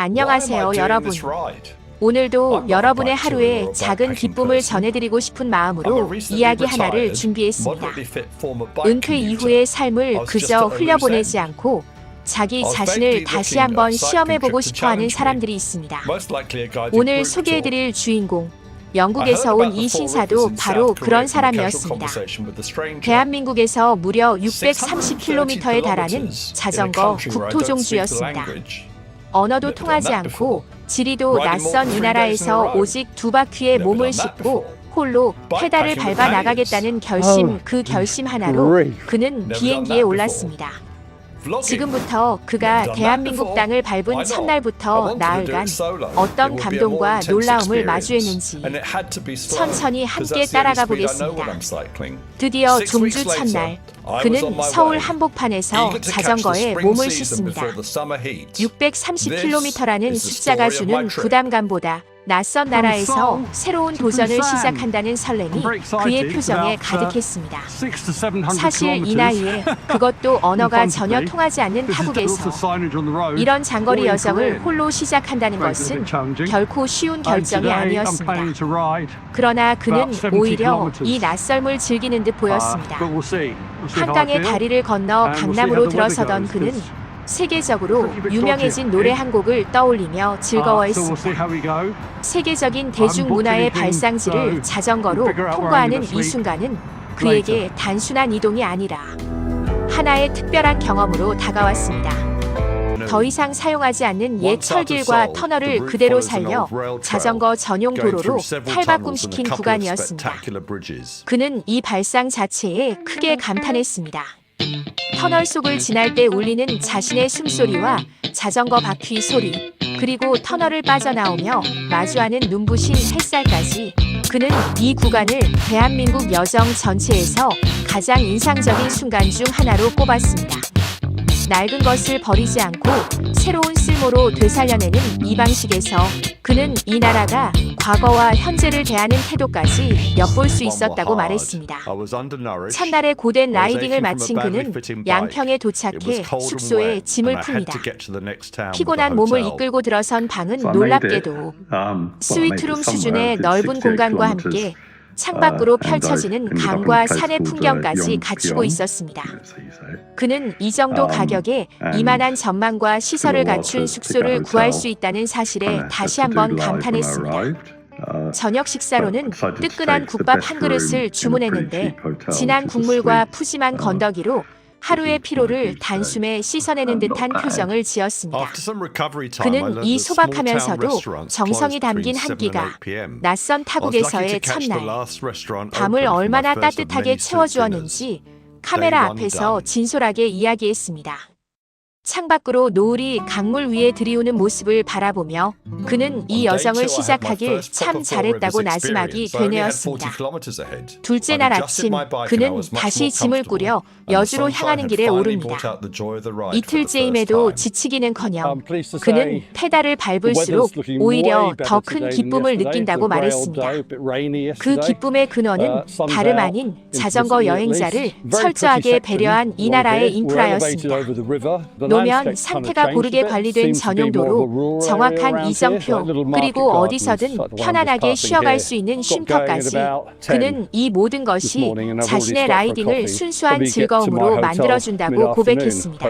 안녕하세요, 여러분. 오늘도 여러분의 하루에 작은 기쁨을 전해드리고 싶은 마음으로 이야기 하나를 준비했습니다. 은퇴 이후의 삶을 그저 흘려보내지 않고 자기 자신을 다시 한번 시험해보고 싶어하는 사람들이 있습니다. 오늘 소개해드릴 주인공, 영국에서 온 이 신사도 바로 그런 사람이었습니다. 대한민국에서 무려 630km에 달하는 자전거 국토종주였습니다. 언어도 통하지 않고 지리도 낯선 이 나라에서 오직 두 바퀴에 몸을 싣고 홀로 페달을 밟아 나가겠다는 결심, 그 결심 하나로 그는 비행기에 올랐습니다. 지금부터 그가 대한민국 땅을 밟은 첫날부터 나흘간 어떤 감동과 놀라움을 마주했는지 천천히 함께 따라가 보겠습니다. 드디어 종주 첫날, 그는 서울 한복판에서 자전거에 몸을 싣습니다. 630km라는 숫자가 주는 부담감보다 낯선 나라에서 새로운 도전을 시작한다는 설렘이 그의 표정에 가득했습니다. 사실 이 나이에, 그것도 언어가 전혀 통하지 않는 타국에서 이런 장거리 여정을 홀로 시작한다는 것은 결코 쉬운 결정이 아니었습니다. 그러나 그는 오히려 이 낯설을 즐기는 듯 보였습니다. 한강의 다리를 건너 강남으로 들어서던 그는 세계적으로 유명해진 노래 한 곡을 떠올리며 즐거워했습니다. 세계적인 대중문화의 발상지를 자전거로 통과하는 이 순간은 그에게 단순한 이동이 아니라 하나의 특별한 경험으로 다가왔습니다. 더 이상 사용하지 않는 옛 철길과 터널을 그대로 살려 자전거 전용 도로로 탈바꿈시킨 구간이었습니다. 그는 이 발상 자체에 크게 감탄했습니다. 터널 속을 지날 때 울리는 자신의 숨소리와 자전거 바퀴 소리, 그리고 터널을 빠져나오며 마주하는 눈부신 햇살까지, 그는 이 구간을 대한민국 여정 전체에서 가장 인상적인 순간 중 하나로 꼽았습니다. 낡은 것을 버리지 않고 새로운 쓸모로 되살려내는 이 방식에서 그는 이 나라가 과거와 현재를 대하는 태도까지 엿볼 수 있었다고 말했습니다. 첫날의 고된 라이딩을 마친 그는 양평에 도착해 숙소에 짐을 풉니다. 피곤한 몸을 이끌고 들어선 방은 놀랍게도 스위트룸 수준의 넓은 공간과 함께 창밖으로 펼쳐지는 강과 산의 풍경까지 갖추고 있었습니다. 그는 이 정도 가격에 이만한 전망과 시설을 갖춘 숙소를 구할 수 있다는 사실에 다시 한번 감탄했습니다. 저녁 식사로는 뜨끈한 국밥 한 그릇을 주문했는데 진한 국물과 푸짐한 건더기로 하루의 피로를 단숨에 씻어내는 듯한 표정을 지었습니다. 그는 이 소박하면서도 정성이 담긴 한 끼가 낯선 타국에서의 첫날, 밤을 얼마나 따뜻하게 채워주었는지 카메라 앞에서 진솔하게 이야기했습니다. 창밖으로 노을이 강물 위에 들이우는 모습을 바라보며 그는 이 여정을 시작하길 참 잘했다고 나지막이 되뇌었습니다. 둘째 날 아침, 그는 다시 짐을 꾸려 여주로 향하는 길에 오릅니다. 이틀째임에도 지치기는커녕 그는 페달을 밟을수록 오히려 더 큰 기쁨을 느낀다고 말했습니다. 그 기쁨의 근원은 다름 아닌 자전거 여행자를 철저하게 배려한 이 나라의 인프라였습니다. 노면 상태가 고르게 관리된 전용도로, 정확한 이정표, 그리고 어디서든 편안하게 쉬어갈 수 있는 쉼터까지, 그는 이 모든 것이 자신의 라이딩을 순수한 즐거움으로 만들어준다고 고백했습니다.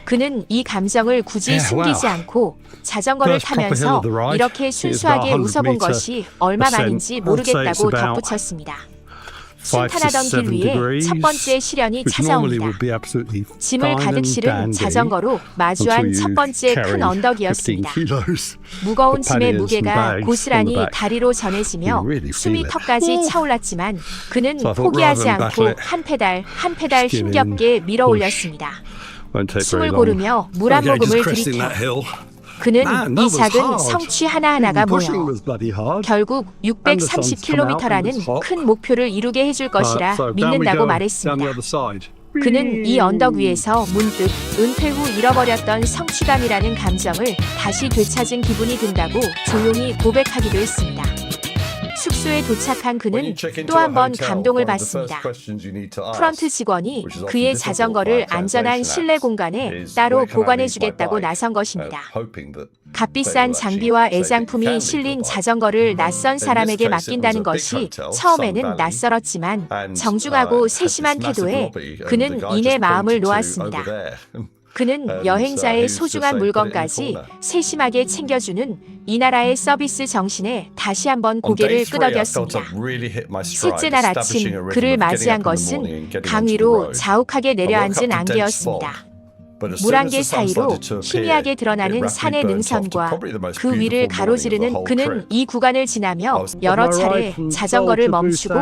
그는 이 감정을 굳이 숨기지 않고 자전거를 타면서 이렇게 순수하게 웃어본 것이 얼마만인지 모르겠다고 덧붙였습니다. 순탄하던 길 위에 첫 번째 시련이 찾아옵니다. 짐을 가득 실은 자전거로 마주한 첫 번째 큰 언덕이었습니다. 무거운 짐의 무게가 고스란히 다리로 전해지며 숨이 턱까지 차올랐지만 그는 포기하지 않고 한 페달 한 페달 힘겹게 밀어 올렸습니다. 숨을 고르며 물 한 모금을 들이켜 그는 이 작은 성취 하나하나가 모여 결국 630km라는 큰 목표를 이루게 해줄 것이라 믿는다고 말했습니다. 그는 이 언덕 위에서 문득 은퇴 후 잃어버렸던 성취감이라는 감정을 다시 되찾은 기분이 든다고 조용히 고백하기도 했습니다. 숙소에 도착한 그는 또 한 번 감동을 받습니다. 프런트 직원이 그의 자전거를 안전한 실내 공간에 따로 보관해주겠다고 나선 것입니다. 값비싼 장비와 애장품이 실린 자전거를 낯선 사람에게 맡긴다는 것이 처음에는 낯설었지만 정중하고 세심한 태도에 그는 이내 마음을 놓았습니다. 그는 여행자의 소중한 물건까지 세심하게 챙겨주는 이 나라의 서비스 정신에 다시 한번 고개를 끄덕였습니다. 셋째 날 아침 그를 맞이한 것은 강 위로 자욱하게 내려앉은 안개였습니다. 물안개 사이로 희미하게 드러나는 산의 능선과 그 위를 가로지르는 그는 이 구간을 지나며 여러 차례 자전거를 멈추고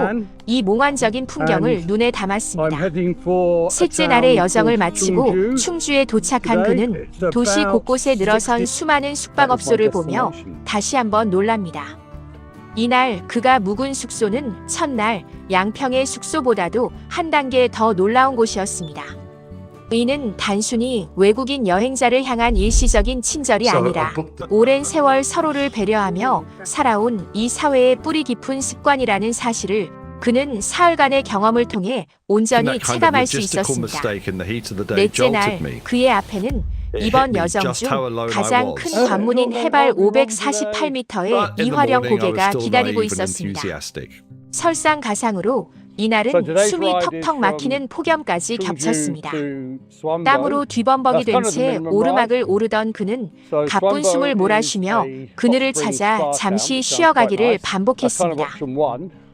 이 몽환적인 풍경을 눈에 담았습니다. 셋째 날의 여정을 마치고 충주에 도착한 그는 도시 곳곳에 늘어선 수많은 숙박업소를 보며 다시 한번 놀랍니다. 이날 그가 묵은 숙소는 첫날 양평의 숙소보다도 한 단계 더 놀라운 곳이었습니다. 이는 단순히 외국인 여행자를 향한 일시적인 친절이 아니라 오랜 세월 서로를 배려하며 살아온 이 사회의 뿌리 깊은 습관이라는 사실을 그는 사흘간의 경험을 통해 온전히 체감할 수 있었습니다. 넷째 날 그의 앞에는 이번 여정 중 가장 큰 관문인 해발 548m의 이화령 고개가 기다리고 있었습니다. 설상가상으로 이날은 숨이 턱턱 막히는 폭염까지 겹쳤습니다. 땀으로 뒤범벅이 된 채 오르막을 오르던 그는 가쁜 숨을 몰아쉬며 그늘을 찾아 잠시 쉬어가기를 반복했습니다.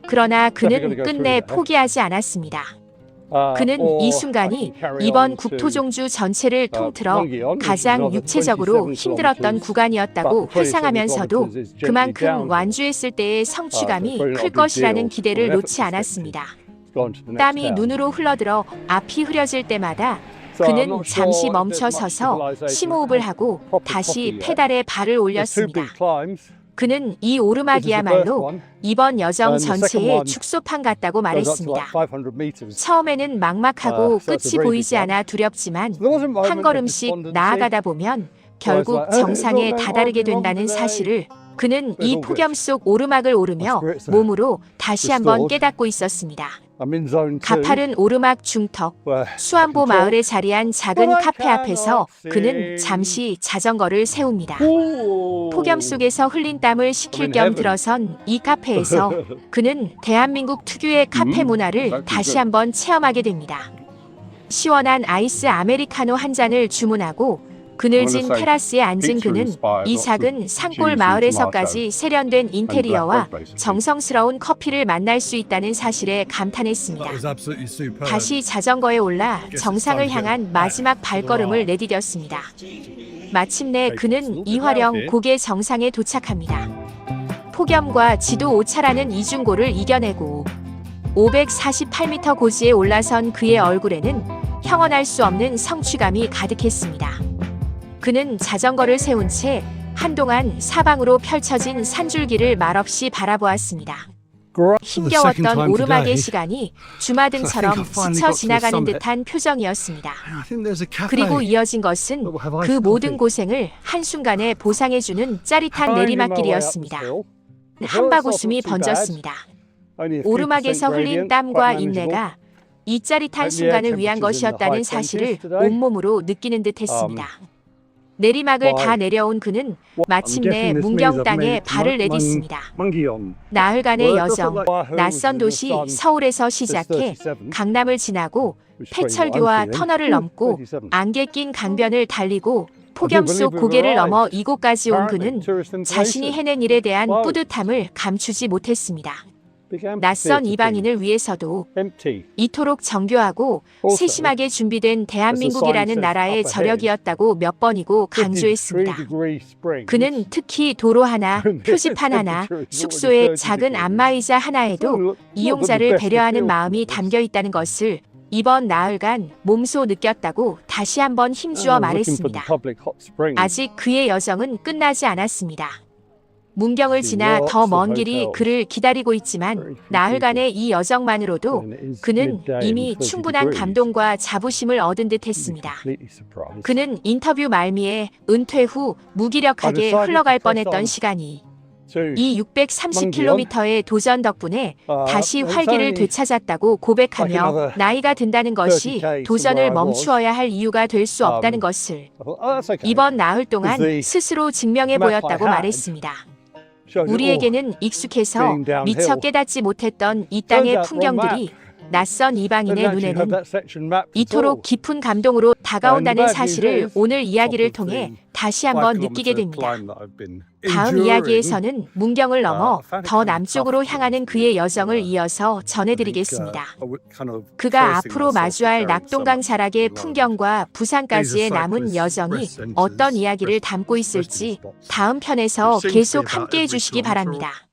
그러나 그는 끝내 포기하지 않았습니다. 그는 이 순간이 이번 국토종주 전체를 통틀어 가장 육체적으로 힘들었던 구간이었다고 회상하면서도 그만큼 완주했을 때의 성취감이 클 것이라는 기대를 놓지 않았습니다. 땀이 눈으로 흘러들어 앞이 흐려질 때마다 그는 잠시 멈춰 서서 심호흡을 하고 다시 페달에 발을 올렸습니다. 그는 이 오르막이야말로 이번 여정 전체의 축소판 같다고 말했습니다. 처음에는 막막하고 끝이 보이지 않아 두렵지만 한 걸음씩 나아가다 보면 결국 정상에 다다르게 된다는 사실을 그는 이 폭염 속 오르막을 오르며 몸으로 다시 한번 깨닫고 있었습니다. 가파른 오르막 중턱 수안보 마을에 자리한 작은 카페 앞에서 그는 잠시 자전거를 세웁니다. 폭염 속에서 흘린 땀을 식힐 겸 들어선 이 카페에서 그는 대한민국 특유의 카페 문화를 다시 한번 체험하게 됩니다. 시원한 아이스 아메리카노 한 잔을 주문하고 그늘진 테라스에 앉은 그는 이 작은 산골 마을에서까지 세련된 인테리어와 정성스러운 커피를 만날 수 있다는 사실에 감탄했습니다. 다시 자전거에 올라 정상을 향한 마지막 발걸음을 내디뎠습니다. 마침내 그는 이화령 고개 정상에 도착합니다. 폭염과 지도 오차라는 이중고를 이겨내고 548m 고지에 올라선 그의 얼굴에는 형언할 수 없는 성취감이 가득했습니다. 그는 자전거를 세운 채 한동안 사방으로 펼쳐진 산줄기를 말없이 바라보았습니다. 힘겨웠던 오르막의 시간이 주마등처럼 스쳐 지나가는 듯한 표정이었습니다. 그리고 이어진 것은 그 모든 고생을 한순간에 보상해주는 짜릿한 내리막길이었습니다. 한바구음이 번졌습니다. 오르막에서 흘린 땀과 인내가 이 짜릿한 순간을 위한 것이었다는 사실을 온몸으로 느끼는 듯했습니다. 내리막을 다 내려온 그는 마침내 문경 땅에 발을 내딛습니다. 나흘간의 여정, 낯선 도시 서울에서 시작해 강남을 지나고 폐철교와 터널을 넘고 안개 낀 강변을 달리고 폭염 속 고개를 넘어 이곳까지 온 그는 자신이 해낸 일에 대한 뿌듯함을 감추지 못했습니다. 낯선 이방인을 위해서도 이토록 정교하고 세심하게 준비된 대한민국이라는 나라의 저력이었다고 몇 번이고 강조했습니다. 그는 특히 도로 하나, 표지판 하나, 숙소의 작은 안마의자 하나에도 이용자를 배려하는 마음이 담겨 있다는 것을 이번 나흘간 몸소 느꼈다고 다시 한번 힘주어 말했습니다. 아직 그의 여정은 끝나지 않았습니다. 문경을 지나 더 먼 길이 그를 기다리고 있지만 나흘간의 이 여정만으로도 그는 이미 충분한 감동과 자부심을 얻은 듯 했습니다. 그는 인터뷰 말미에 은퇴 후 무기력하게 흘러갈 뻔했던 시간이 이 630km의 도전 덕분에 다시 활기를 되찾았다고 고백하며 나이가 든다는 것이 도전을 멈추어야 할 이유가 될 수 없다는 것을 이번 나흘 동안 스스로 증명해 보였다고 말했습니다. 우리에게는 익숙해서 미처 깨닫지 못했던 이 땅의 풍경들이 낯선 이방인의 눈에는 이토록 깊은 감동으로 다가온다는 사실을 오늘 이야기를 통해 다시 한번 느끼게 됩니다. 다음 이야기에서는 문경을 넘어 더 남쪽으로 향하는 그의 여정을 이어서 전해드리겠습니다. 그가 앞으로 마주할 낙동강 자락의 풍경과 부산까지의 남은 여정이 어떤 이야기를 담고 있을지 다음 편에서 계속 함께해 주시기 바랍니다.